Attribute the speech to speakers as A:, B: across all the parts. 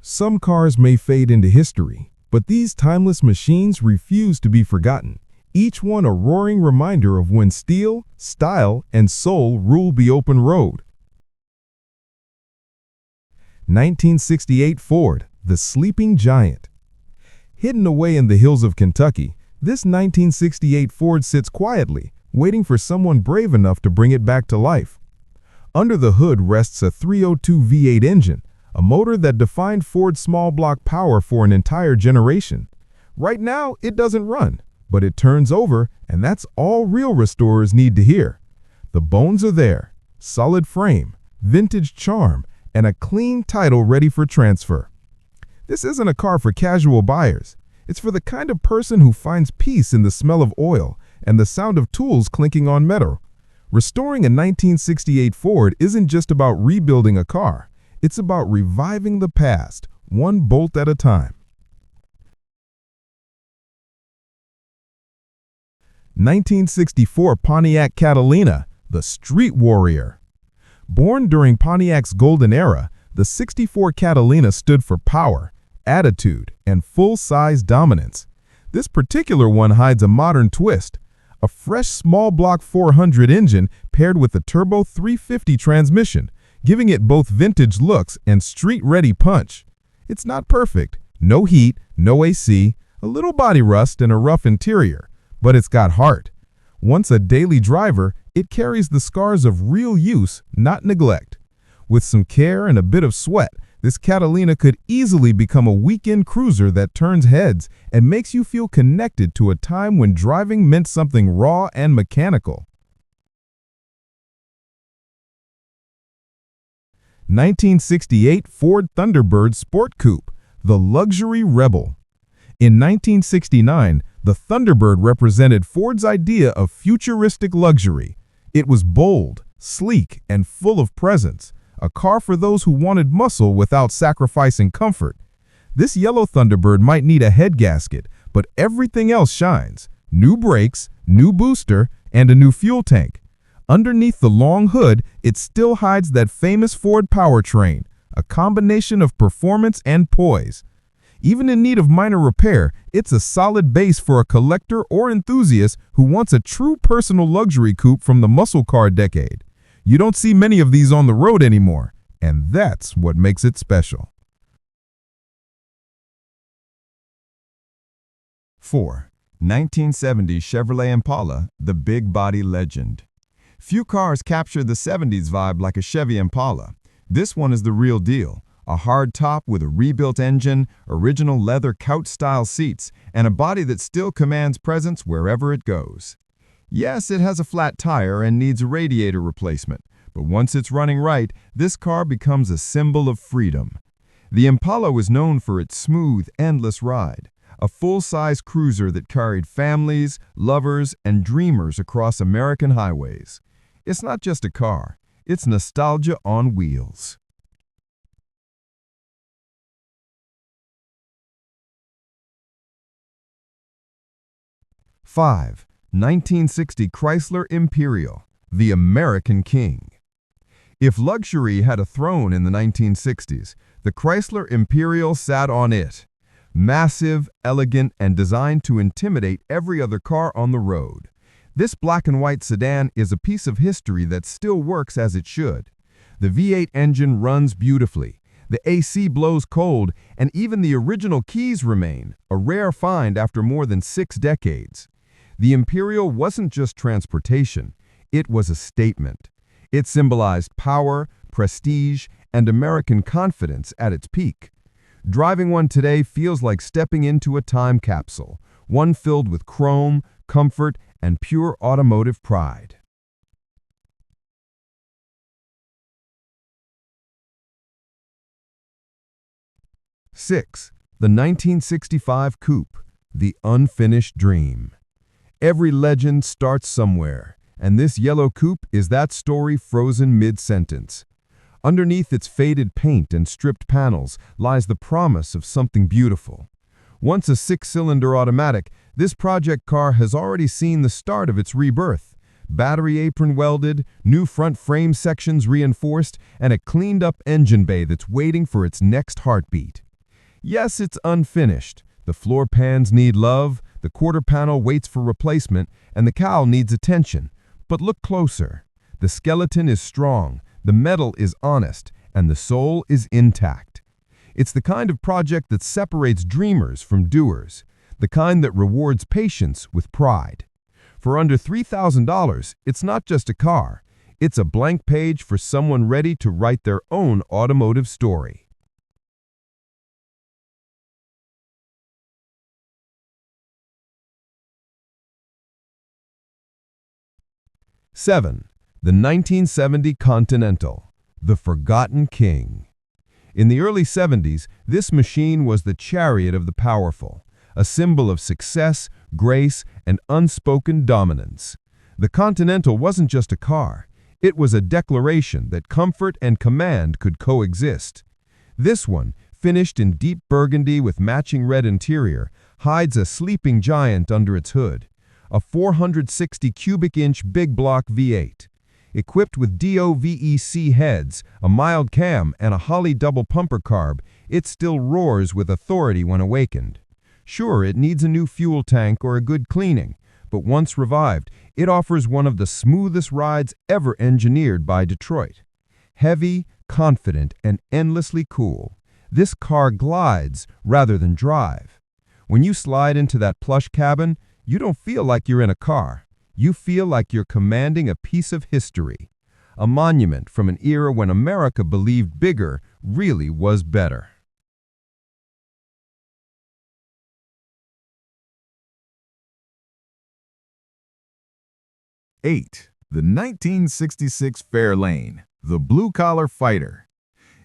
A: Some cars may fade into history, but these timeless machines refuse to be forgotten. Each one a roaring reminder of when steel, style, and soul ruled the open road. 1968 Ford, the sleeping giant. Hidden away in the hills of Kentucky, this 1968 Ford sits quietly, waiting for someone brave enough to bring it back to life. Under the hood rests a 302 V8 engine, a motor that defined Ford's small block power for an entire generation. Right now, it doesn't run, but it turns over, and that's all real restorers need to hear. The bones are there, solid frame, vintage charm, and a clean title ready for transfer. This isn't a car for casual buyers. It's for the kind of person who finds peace in the smell of oil and the sound of tools clinking on metal. Restoring a 1968 Ford isn't just about rebuilding a car. It's about reviving the past, one bolt at a time. 1964 Pontiac Catalina, the street warrior. Born during Pontiac's golden era, the '64 Catalina stood for power, attitude, and full-size dominance. This particular one hides a modern twist, a fresh small-block 400 engine paired with a turbo 350 transmission, giving it both vintage looks and street-ready punch. It's not perfect, no heat, no AC, a little body rust and a rough interior, but it's got heart. Once a daily driver, it carries the scars of real use, not neglect. With some care and a bit of sweat, this Catalina could easily become a weekend cruiser that turns heads and makes you feel connected to a time when driving meant something raw and mechanical. 1968 Ford Thunderbird Sport Coupe, the luxury rebel. In 1969, the Thunderbird represented Ford's idea of futuristic luxury. It was bold, sleek, and full of presence, a car for those who wanted muscle without sacrificing comfort. This yellow Thunderbird might need a head gasket, but everything else shines. New brakes, new booster, and a new fuel tank. Underneath the long hood, it still hides that famous Ford powertrain, a combination of performance and poise. Even in need of minor repair, it's a solid base for a collector or enthusiast who wants a true personal luxury coupe from the muscle car decade. You don't see many of these on the road anymore, and that's what makes it special.
B: 4. 1970 Chevrolet Impala, the big body legend. Few cars capture the '70s vibe like a Chevy Impala. This one is the real deal. A hard top with a rebuilt engine, original leather couch-style seats, and a body that still commands presence wherever it goes. Yes, it has a flat tire and needs a radiator replacement, but once it's running right, this car becomes a symbol of freedom. The Impala was known for its smooth, endless ride, a full-size cruiser that carried families, lovers, and dreamers across American highways. It's not just a car, it's nostalgia on wheels. 5. 1960 Chrysler Imperial, the American King. If luxury had a throne in the 1960s, the Chrysler Imperial sat on it. Massive, elegant, and designed to intimidate every other car on the road. This black and white sedan is a piece of history that still works as it should. The V8 engine runs beautifully. The AC blows cold, and even the original keys remain, a rare find after more than 6 decades. The Imperial wasn't just transportation, it was a statement. It symbolized power, prestige, and American confidence at its peak. Driving one today feels like stepping into a time capsule, one filled with chrome, comfort, and pure automotive pride. 6. The 1965 Coupe, the unfinished dream. Every legend starts somewhere, and this yellow coupe is that story frozen mid-sentence. Underneath its faded paint and stripped panels lies the promise of something beautiful. Once a 6-cylinder automatic, this project car has already seen the start of its rebirth. Battery apron welded, new front frame sections reinforced, and a cleaned-up engine bay that's waiting for its next heartbeat. Yes, it's unfinished. The floor pans need love, the quarter panel waits for replacement, and the cowl needs attention. But look closer. The skeleton is strong, the metal is honest, and the soul is intact. It's the kind of project that separates dreamers from doers, the kind that rewards patience with pride. For under $3,000, it's not just a car, it's a blank page for someone ready to write their own automotive story. Seven, the 1970 Continental, the forgotten king. In the early 70s, this machine was the chariot of the powerful, a symbol of success, grace, and unspoken dominance. The Continental wasn't just a car. It was a declaration that comfort and command could coexist. This one, finished in deep burgundy with matching red interior, hides a sleeping giant under its hood, a 460 cubic inch big block V8. Equipped with DOVEC heads, a mild cam, and a Holley double pumper carb, it still roars with authority when awakened. Sure, it needs a new fuel tank or a good cleaning, but once revived, it offers one of the smoothest rides ever engineered by Detroit. Heavy, confident, and endlessly cool, this car glides rather than drive. When you slide into that plush cabin, you don't feel like you're in a car. You feel like you're commanding a piece of history, a monument from an era when America believed bigger really was better.
A: 8. The 1966 Fairlane, the blue-collar fighter.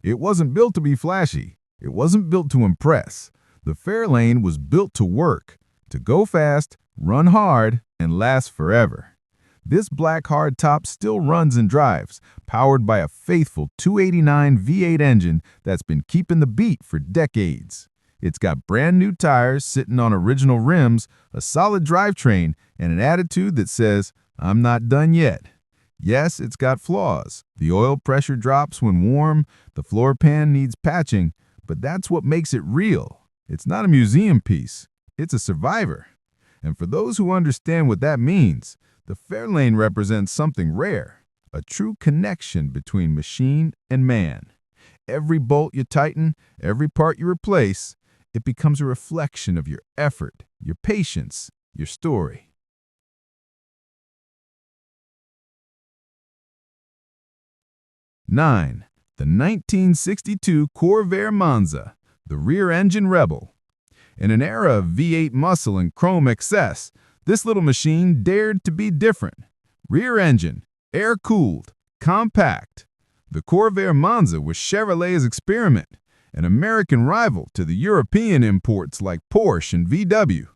A: It wasn't built to be flashy. It wasn't built to impress. The Fairlane was built to work, to go fast, run hard, and last forever. This black hardtop still runs and drives, powered by a faithful 289 V8 engine that's been keeping the beat for decades. It's got brand new tires sitting on original rims, a solid drivetrain, and an attitude that says, "I'm not done yet." Yes, it's got flaws. The oil pressure drops when warm, the floor pan needs patching, but that's what makes it real. It's not a museum piece. It's a survivor. And for those who understand what that means, the Fairlane represents something rare, a true connection between machine and man. Every bolt you tighten, every part you replace, it becomes a reflection of your effort, your patience, your story. 9. The 1962 Corvair Monza, the rear-engine rebel. In an era of V8 muscle and chrome excess, this little machine dared to be different. Rear-engine, air-cooled, compact. The Corvair Monza was Chevrolet's experiment, an American rival to the European imports like Porsche and VW.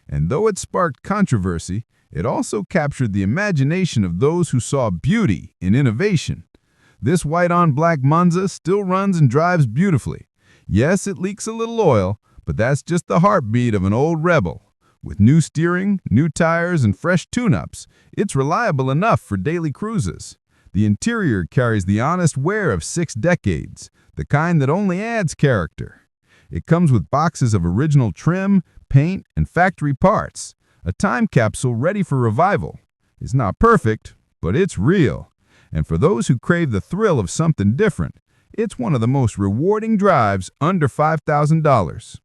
A: And though it sparked controversy, it also captured the imagination of those who saw beauty in innovation. This white-on-black Monza still runs and drives beautifully. Yes, it leaks a little oil, but that's just the heartbeat of an old rebel. With new steering, new tires, and fresh tune-ups, it's reliable enough for daily cruises. The interior carries the honest wear of 6 decades, the kind that only adds character. It comes with boxes of original trim, paint, and factory parts, a time capsule ready for revival. It's not perfect, but it's real. And for those who crave the thrill of something different, it's one of the most rewarding drives under $5,000.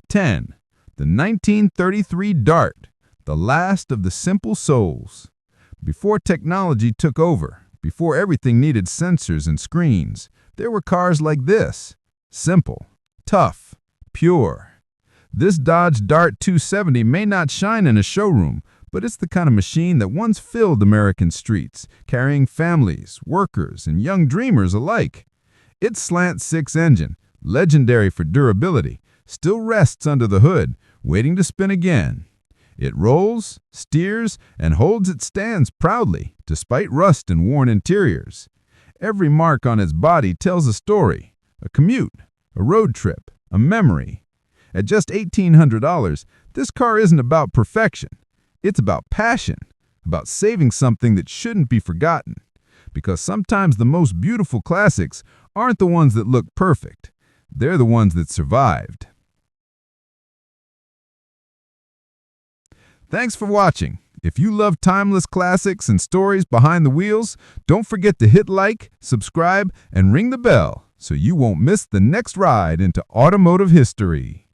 A: 10. The 1933 Dart, the last of the simple souls. Before technology took over, before everything needed sensors and screens, there were cars like this. Simple, tough, pure. This Dodge Dart 270 may not shine in a showroom, but it's the kind of machine that once filled American streets, carrying families, workers, and young dreamers alike. Its slant 6 engine, legendary for durability, still rests under the hood, waiting to spin again. It rolls, steers, and holds its stands proudly, despite rust and worn interiors. Every mark on its body tells a story, a commute, a road trip, a memory. At just $1,800, this car isn't about perfection. It's about passion, about saving something that shouldn't be forgotten.
B: because sometimes the most beautiful classics aren't the ones that look perfect. They're the ones that survived. Thanks for watching. If you love timeless classics and stories behind the wheels, don't forget to hit like, subscribe, and ring the bell so you won't miss the next ride into automotive history.